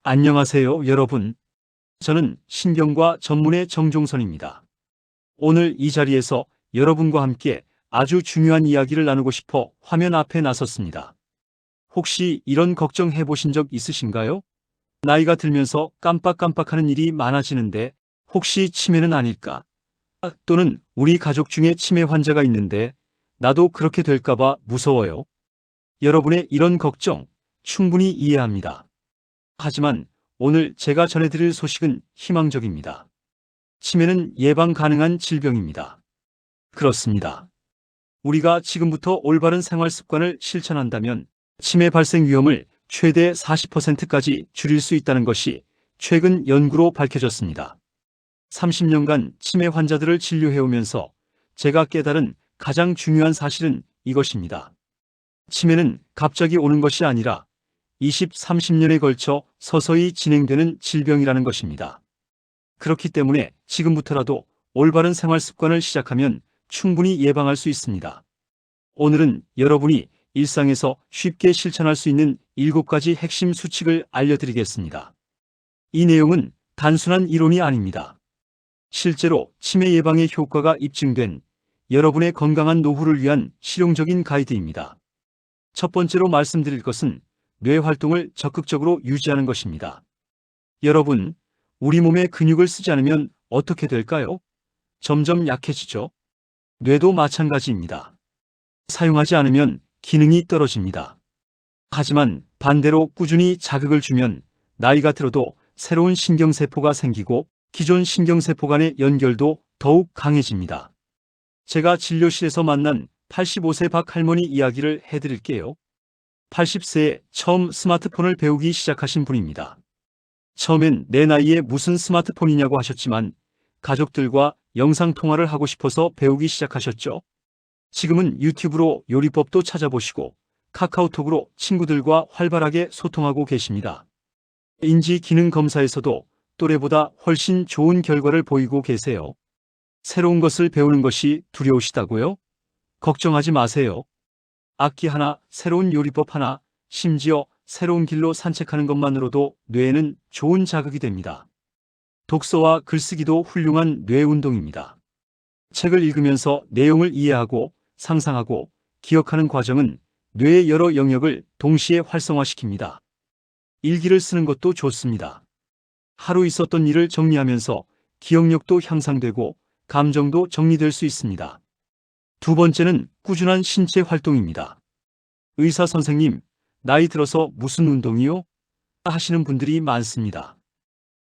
안녕하세요, 여러분. 저는 신경과 전문의 정종선입니다. 오늘 이 자리에서 여러분과 함께 아주 중요한 이야기를 나누고 싶어 화면 앞에 나섰습니다. 혹시 이런 걱정해 보신 적 있으신가요? 나이가 들면서 깜빡깜빡하는 일이 많아지는데 혹시 치매는 아닐까? 또는 우리 가족 중에 치매 환자가 있는데 나도 그렇게 될까봐 무서워요. 여러분의 이런 걱정 충분히 이해합니다. 하지만 오늘 제가 전해드릴 소식은 희망적입니다. 치매는 예방 가능한 질병입니다. 그렇습니다. 우리가 지금부터 올바른 생활 습관을 실천한다면 치매 발생 위험을 최대 40%까지 줄일 수 있다는 것이 최근 연구로 밝혀졌습니다. 30년간 치매 환자들을 진료해오면서 제가 깨달은 가장 중요한 사실은 이것입니다. 치매는 갑자기 오는 것이 아니라 20, 30년에 걸쳐 서서히 진행되는 질병이라는 것입니다. 그렇기 때문에 지금부터라도 올바른 생활 습관을 시작하면 충분히 예방할 수 있습니다. 오늘은 여러분이 일상에서 쉽게 실천할 수 있는 7가지 핵심 수칙을 알려드리겠습니다. 이 내용은 단순한 이론이 아닙니다. 실제로 치매 예방의 효과가 입증된 여러분의 건강한 노후를 위한 실용적인 가이드입니다. 첫 번째로 말씀드릴 것은 뇌 활동을 적극적으로 유지하는 것입니다. 여러분, 우리 몸의 근육을 쓰지 않으면 어떻게 될까요? 점점 약해지죠. 뇌도 마찬가지입니다. 사용하지 않으면 기능이 떨어집니다. 하지만 반대로 꾸준히 자극을 주면 나이가 들어도 새로운 신경세포가 생기고 기존 신경세포 간의 연결도 더욱 강해집니다. 제가 진료실에서 만난 85세 박 할머니 이야기를 해드릴게요. 80세에 처음 스마트폰을 배우기 시작하신 분입니다. 처음엔 내 나이에 무슨 스마트폰이냐고 하셨지만 가족들과 영상통화를 하고 싶어서 배우기 시작하셨죠. 지금은 유튜브로 요리법도 찾아보시고 카카오톡으로 친구들과 활발하게 소통하고 계십니다. 인지 기능 검사에서도 또래보다 훨씬 좋은 결과를 보이고 계세요. 새로운 것을 배우는 것이 두려우시다고요? 걱정하지 마세요. 악기 하나, 새로운 요리법 하나, 심지어 새로운 길로 산책하는 것만으로도 뇌에는 좋은 자극이 됩니다. 독서와 글쓰기도 훌륭한 뇌 운동입니다. 책을 읽으면서 내용을 이해하고 상상하고 기억하는 과정은 뇌의 여러 영역을 동시에 활성화시킵니다. 일기를 쓰는 것도 좋습니다. 하루 있었던 일을 정리하면서 기억력도 향상되고 감정도 정리될 수 있습니다. 두 번째는 꾸준한 신체 활동입니다. 의사 선생님, 나이 들어서 무슨 운동이요? 하시는 분들이 많습니다.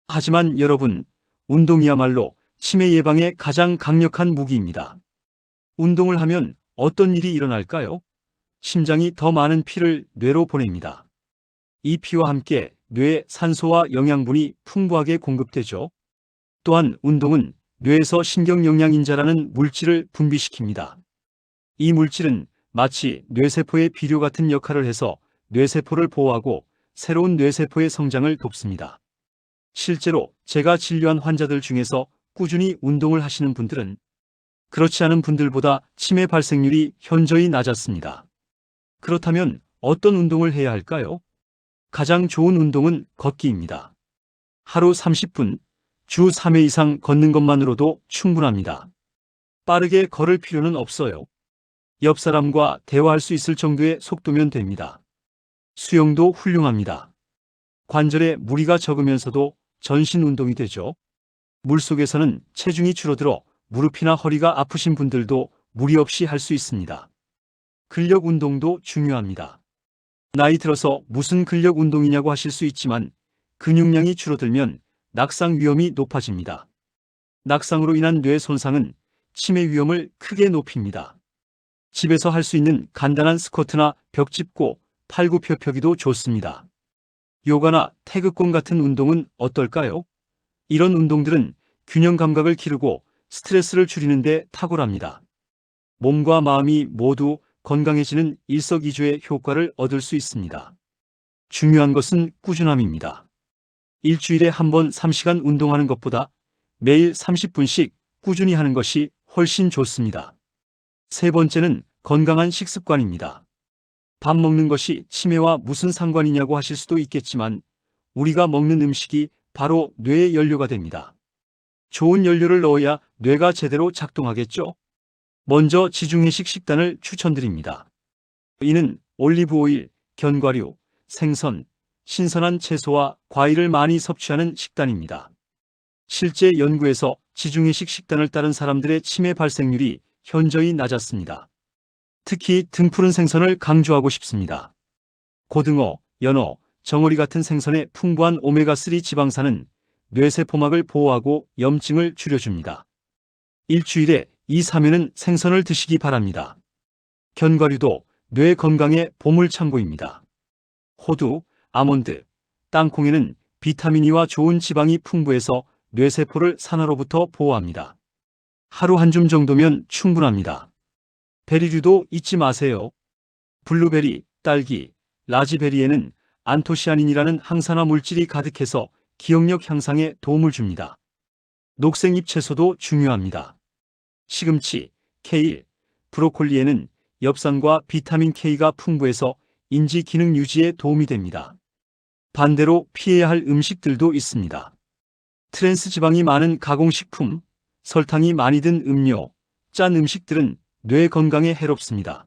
하지만 여러분, 운동이야말로 치매 예방에 가장 강력한 무기입니다. 운동을 하면 어떤 일이 일어날까요? 심장이 더 많은 피를 뇌로 보냅니다. 이 피와 함께 뇌에 산소와 영양분이 풍부하게 공급되죠. 또한 운동은 뇌에서 신경영양인자라는 물질을 분비시킵니다. 이 물질은 마치 뇌세포의 비료 같은 역할을 해서 뇌세포를 보호하고 새로운 뇌세포의 성장을 돕습니다. 실제로 제가 진료한 환자들 중에서 꾸준히 운동을 하시는 분들은 그렇지 않은 분들보다 치매 발생률이 현저히 낮았습니다. 그렇다면 어떤 운동을 해야 할까요? 가장 좋은 운동은 걷기입니다. 하루 30분, 주 3회 이상 걷는 것만으로도 충분합니다. 빠르게 걸을 필요는 없어요. 옆 사람과 대화할 수 있을 정도의 속도면 됩니다. 수영도 훌륭합니다. 관절에 무리가 적으면서도 전신 운동이 되죠. 물속에서는 체중이 줄어들어 무릎이나 허리가 아프신 분들도 무리 없이 할 수 있습니다. 근력 운동도 중요합니다. 나이 들어서 무슨 근력 운동이냐고 하실 수 있지만 근육량이 줄어들면 낙상 위험이 높아집니다. 낙상으로 인한 뇌 손상은 치매 위험을 크게 높입니다. 집에서 할 수 있는 간단한 스쿼트나 벽 짚고 팔굽혀펴기도 좋습니다. 요가나 태극권 같은 운동은 어떨까요? 이런 운동들은 균형 감각을 기르고 스트레스를 줄이는 데 탁월합니다. 몸과 마음이 모두 건강해지는 일석이조의 효과를 얻을 수 있습니다. 중요한 것은 꾸준함입니다. 일주일에 한 번 3시간 운동하는 것보다 매일 30분씩 꾸준히 하는 것이 훨씬 좋습니다. 세 번째는 건강한 식습관입니다. 밥 먹는 것이 치매와 무슨 상관이냐고 하실 수도 있겠지만 우리가 먹는 음식이 바로 뇌의 연료가 됩니다. 좋은 연료를 넣어야 뇌가 제대로 작동하겠죠? 먼저 지중해식 식단을 추천드립니다. 이는 올리브 오일, 견과류, 생선, 신선한 채소와 과일을 많이 섭취하는 식단입니다. 실제 연구에서 지중해식 식단을 따른 사람들의 치매 발생률이 현저히 낮았습니다. 특히 등푸른 생선을 강조하고 싶습니다. 고등어, 연어, 정어리 같은 생선의 풍부한 오메가3 지방산은 뇌세포막을 보호하고 염증을 줄여줍니다. 일주일에 2, 3회는 생선을 드시기 바랍니다. 견과류도 뇌 건강의 보물창고입니다. 호두, 아몬드, 땅콩에는 비타민 E와 좋은 지방이 풍부해서 뇌세포를 산화로부터 보호합니다. 하루 한 줌 정도면 충분합니다. 베리류도 잊지 마세요. 블루베리, 딸기, 라즈베리에는 안토시아닌이라는 항산화 물질이 가득해서 기억력 향상에 도움을 줍니다. 녹색잎 채소도 중요합니다. 시금치, 케일, 브로콜리에는 엽산과 비타민 K가 풍부해서 인지 기능 유지에 도움이 됩니다. 반대로 피해야 할 음식들도 있습니다. 트랜스 지방이 많은 가공식품, 설탕이 많이 든 음료, 짠 음식들은 뇌 건강에 해롭습니다.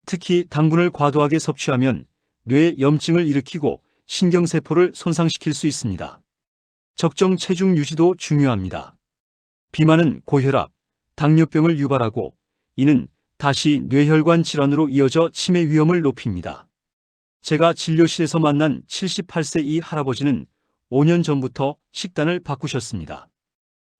특히 당분을 과도하게 섭취하면 뇌에 염증을 일으키고 신경세포를 손상시킬 수 있습니다. 적정 체중 유지도 중요합니다. 비만은 고혈압, 당뇨병을 유발하고 이는 다시 뇌혈관 질환으로 이어져 치매 위험을 높입니다. 제가 진료실에서 만난 78세 이 할아버지는 5년 전부터 식단을 바꾸셨습니다.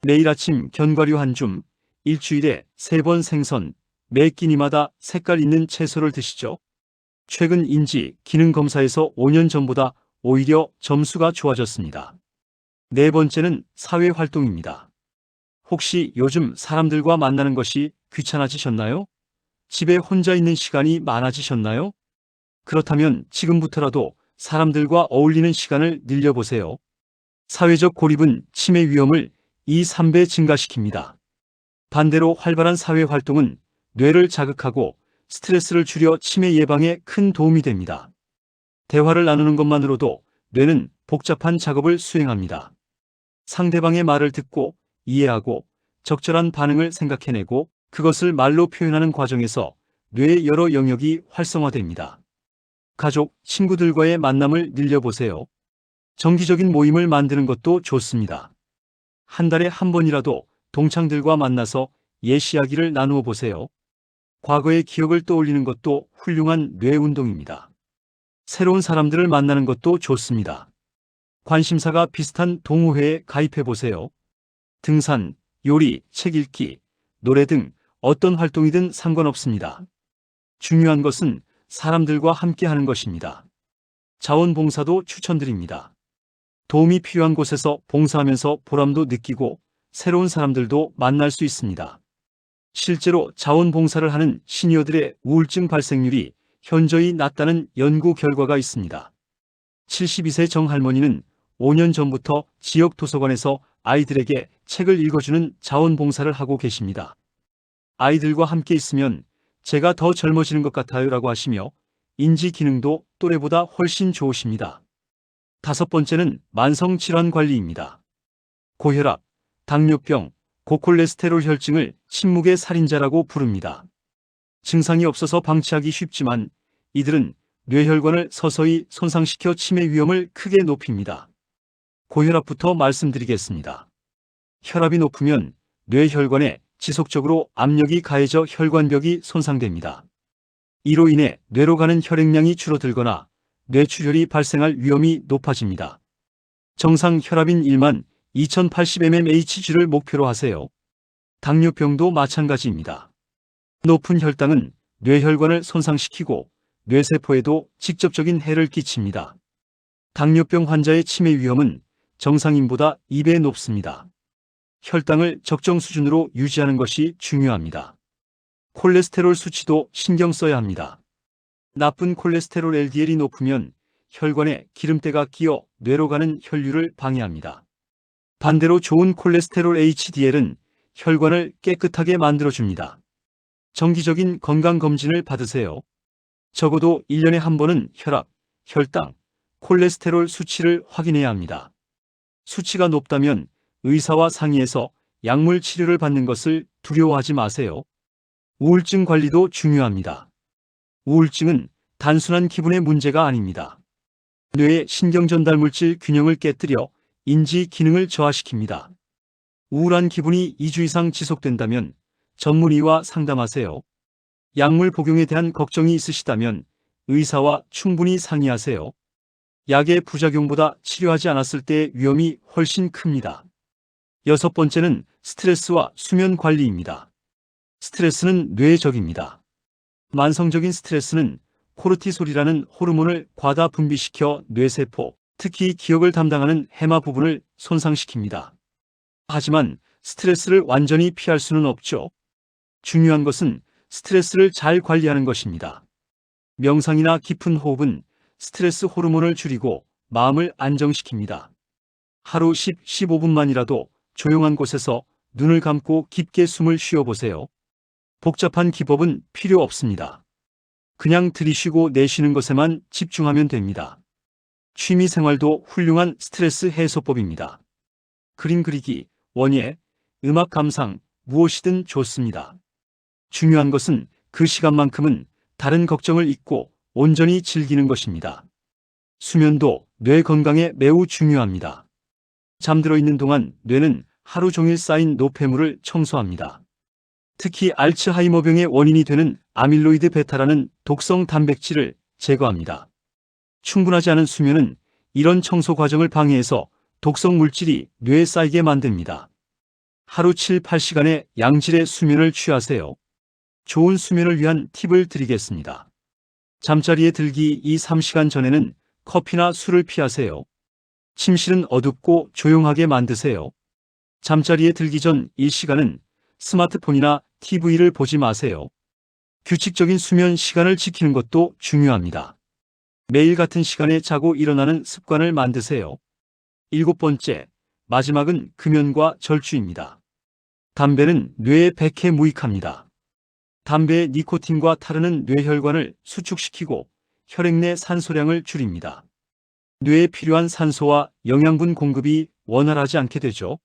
매일 아침 견과류 한 줌, 일주일에 3번 생선, 매 끼니마다 색깔 있는 채소를 드시죠. 최근 인지 기능 검사에서 5년 전보다 오히려 점수가 좋아졌습니다. 네 번째는 사회 활동입니다. 혹시 요즘 사람들과 만나는 것이 귀찮아지셨나요? 집에 혼자 있는 시간이 많아지셨나요? 그렇다면 지금부터라도 사람들과 어울리는 시간을 늘려보세요. 사회적 고립은 치매 위험을 2, 3배 증가시킵니다. 반대로 활발한 사회 활동은 뇌를 자극하고 스트레스를 줄여 치매 예방에 큰 도움이 됩니다. 대화를 나누는 것만으로도 뇌는 복잡한 작업을 수행합니다. 상대방의 말을 듣고 이해하고 적절한 반응을 생각해내고 그것을 말로 표현하는 과정에서 뇌의 여러 영역이 활성화됩니다. 가족, 친구들과의 만남을 늘려보세요. 정기적인 모임을 만드는 것도 좋습니다. 한 달에 한 번이라도 동창들과 만나서 옛 이야기를 나누어 보세요. 과거의 기억을 떠올리는 것도 훌륭한 뇌 운동입니다. 새로운 사람들을 만나는 것도 좋습니다. 관심사가 비슷한 동호회에 가입해 보세요. 등산, 요리, 책 읽기, 노래 등 어떤 활동이든 상관없습니다. 중요한 것은 사람들과 함께 하는 것입니다. 자원봉사도 추천드립니다. 도움이 필요한 곳에서 봉사하면서 보람도 느끼고 새로운 사람들도 만날 수 있습니다. 실제로 자원봉사를 하는 시니어들의 우울증 발생률이 현저히 낮다는 연구 결과가 있습니다. 72세 정할머니는 5년 전부터 지역 도서관에서 아이들에게 책을 읽어주는 자원봉사를 하고 계십니다. 아이들과 함께 있으면 제가 더 젊어지는 것 같아요 라고 하시며 인지 기능도 또래보다 훨씬 좋으십니다. 다섯 번째는 만성질환 관리입니다. 고혈압, 당뇨병, 고콜레스테롤 혈증을 침묵의 살인자라고 부릅니다. 증상이 없어서 방치하기 쉽지만 이들은 뇌혈관을 서서히 손상시켜 치매 위험을 크게 높입니다. 고혈압부터 말씀드리겠습니다. 혈압이 높으면 뇌혈관에 지속적으로 압력이 가해져 혈관벽이 손상됩니다. 이로 인해 뇌로 가는 혈액량이 줄어들거나 뇌출혈이 발생할 위험이 높아집니다. 정상 혈압인 1만 2080mmHg를 목표로 하세요. 당뇨병도 마찬가지입니다. 높은 혈당은 뇌혈관을 손상시키고 뇌세포에도 직접적인 해를 끼칩니다. 당뇨병 환자의 치매 위험은 정상인보다 2배 높습니다. 혈당을 적정 수준으로 유지하는 것이 중요합니다. 콜레스테롤 수치도 신경 써야 합니다. 나쁜 콜레스테롤 LDL이 높으면 혈관에 기름때가 끼어 뇌로 가는 혈류를 방해합니다. 반대로 좋은 콜레스테롤 HDL은 혈관을 깨끗하게 만들어줍니다. 정기적인 건강검진을 받으세요. 적어도 1년에 한 번은 혈압, 혈당, 콜레스테롤 수치를 확인해야 합니다. 수치가 높다면 의사와 상의해서 약물 치료를 받는 것을 두려워하지 마세요. 우울증 관리도 중요합니다. 우울증은 단순한 기분의 문제가 아닙니다. 뇌의 신경전달물질 균형을 깨뜨려 인지 기능을 저하시킵니다. 우울한 기분이 2주 이상 지속된다면 전문의와 상담하세요. 약물 복용에 대한 걱정이 있으시다면 의사와 충분히 상의하세요. 약의 부작용보다 치료하지 않았을 때의 위험이 훨씬 큽니다. 6번째는 스트레스와 수면 관리입니다. 스트레스는 뇌의 적입니다. 만성적인 스트레스는 코르티솔이라는 호르몬을 과다 분비시켜 뇌세포, 특히 기억을 담당하는 해마 부분을 손상시킵니다. 하지만 스트레스를 완전히 피할 수는 없죠. 중요한 것은 스트레스를 잘 관리하는 것입니다. 명상이나 깊은 호흡은 스트레스 호르몬을 줄이고 마음을 안정시킵니다. 하루 15분만이라도 조용한 곳에서 눈을 감고 깊게 숨을 쉬어보세요. 복잡한 기법은 필요 없습니다. 그냥 들이쉬고 내쉬는 것에만 집중하면 됩니다. 취미 생활도 훌륭한 스트레스 해소법입니다. 그림 그리기, 원예, 음악 감상, 무엇이든 좋습니다. 중요한 것은 그 시간만큼은 다른 걱정을 잊고 온전히 즐기는 것입니다. 수면도 뇌 건강에 매우 중요합니다. 잠들어 있는 동안 뇌는 하루 종일 쌓인 노폐물을 청소합니다. 특히 알츠하이머병의 원인이 되는 아밀로이드 베타라는 독성 단백질을 제거합니다. 충분하지 않은 수면은 이런 청소 과정을 방해해서 독성 물질이 뇌에 쌓이게 만듭니다. 하루 7-8시간의 양질의 수면을 취하세요. 좋은 수면을 위한 팁을 드리겠습니다. 잠자리에 들기 2-3시간 전에는 커피나 술을 피하세요. 침실은 어둡고 조용하게 만드세요. 잠자리에 들기 전 1시간은 스마트폰이나 TV를 보지 마세요. 규칙적인 수면 시간을 지키는 것도 중요합니다. 매일 같은 시간에 자고 일어나는 습관을 만드세요. 7번째, 마지막은 금연과 절주입니다. 담배는 뇌에 백해무익합니다. 담배의 니코틴과 타르는 뇌혈관을 수축시키고 혈액 내 산소량을 줄입니다. 뇌에 필요한 산소와 영양분 공급이 원활하지 않게 되죠.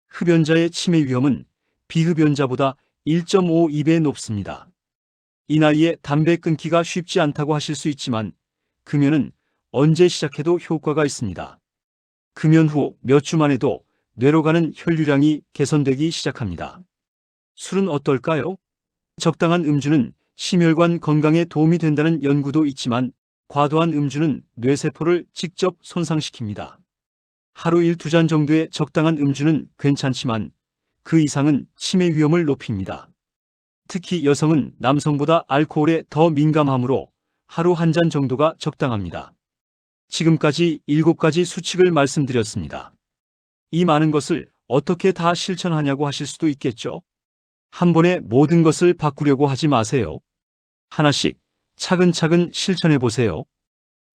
흡연자의 치매 위험은 비흡연자보다 1.52배 높습니다. 이 나이에 담배 끊기가 쉽지 않다고 하실 수 있지만 금연은 언제 시작해도 효과가 있습니다. 금연 후 몇 주만 해도 뇌로 가는 혈류량이 개선되기 시작합니다. 술은 어떨까요? 적당한 음주는 심혈관 건강에 도움이 된다는 연구도 있지만 과도한 음주는 뇌세포를 직접 손상시킵니다. 하루 1-2잔 정도의 적당한 음주는 괜찮지만 그 이상은 치매 위험을 높입니다. 특히 여성은 남성보다 알코올에 더 민감하므로 하루 1잔 정도가 적당합니다. 지금까지 7가지 수칙을 말씀드렸습니다. 이 많은 것을 어떻게 다 실천하냐고 하실 수도 있겠죠. 한 번에 모든 것을 바꾸려고 하지 마세요. 하나씩 차근차근 실천해 보세요.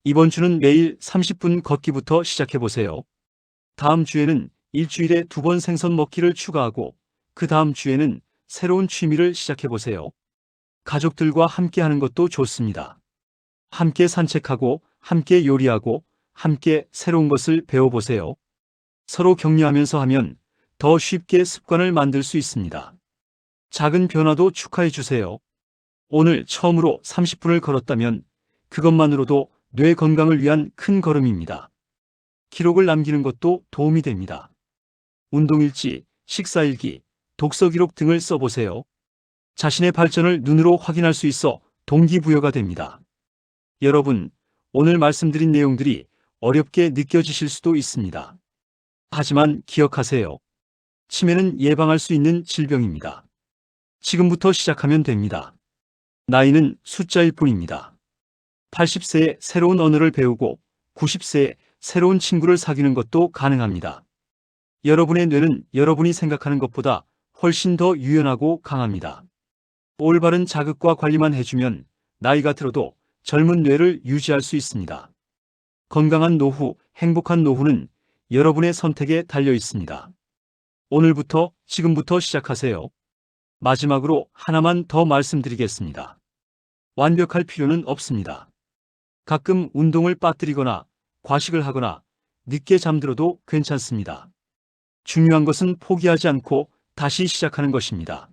이번 주는 매일 30분 걷기부터 시작해 보세요. 다음 주에는 일주일에 2번 생선 먹기를 추가하고 그 다음 주에는 새로운 취미를 시작해 보세요. 가족들과 함께 하는 것도 좋습니다. 함께 산책하고 함께 요리하고 함께 새로운 것을 배워보세요. 서로 격려하면서 하면 더 쉽게 습관을 만들 수 있습니다. 작은 변화도 축하해 주세요. 오늘 처음으로 30분을 걸었다면 그것만으로도 뇌 건강을 위한 큰 걸음입니다. 기록을 남기는 것도 도움이 됩니다. 운동일지, 식사일기, 독서기록 등을 써보세요. 자신의 발전을 눈으로 확인할 수 있어 동기부여가 됩니다. 여러분, 오늘 말씀드린 내용들이 어렵게 느껴지실 수도 있습니다. 하지만 기억하세요. 치매는 예방할 수 있는 질병입니다. 지금부터 시작하면 됩니다. 나이는 숫자일 뿐입니다. 80세에 새로운 언어를 배우고 90세에 새로운 친구를 사귀는 것도 가능합니다. 여러분의 뇌는 여러분이 생각하는 것보다 훨씬 더 유연하고 강합니다. 올바른 자극과 관리만 해주면 나이가 들어도 젊은 뇌를 유지할 수 있습니다. 건강한 노후, 행복한 노후는 여러분의 선택에 달려 있습니다. 오늘부터, 지금부터 시작하세요. 마지막으로 하나만 더 말씀드리겠습니다. 완벽할 필요는 없습니다. 가끔 운동을 빠뜨리거나 과식을 하거나 늦게 잠들어도 괜찮습니다. 중요한 것은 포기하지 않고 다시 시작하는 것입니다.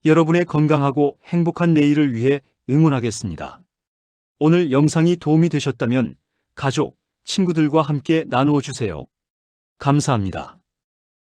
여러분의 건강하고 행복한 내일을 위해 응원하겠습니다. 오늘 영상이 도움이 되셨다면 가족, 친구들과 함께 나누어 주세요. 감사합니다.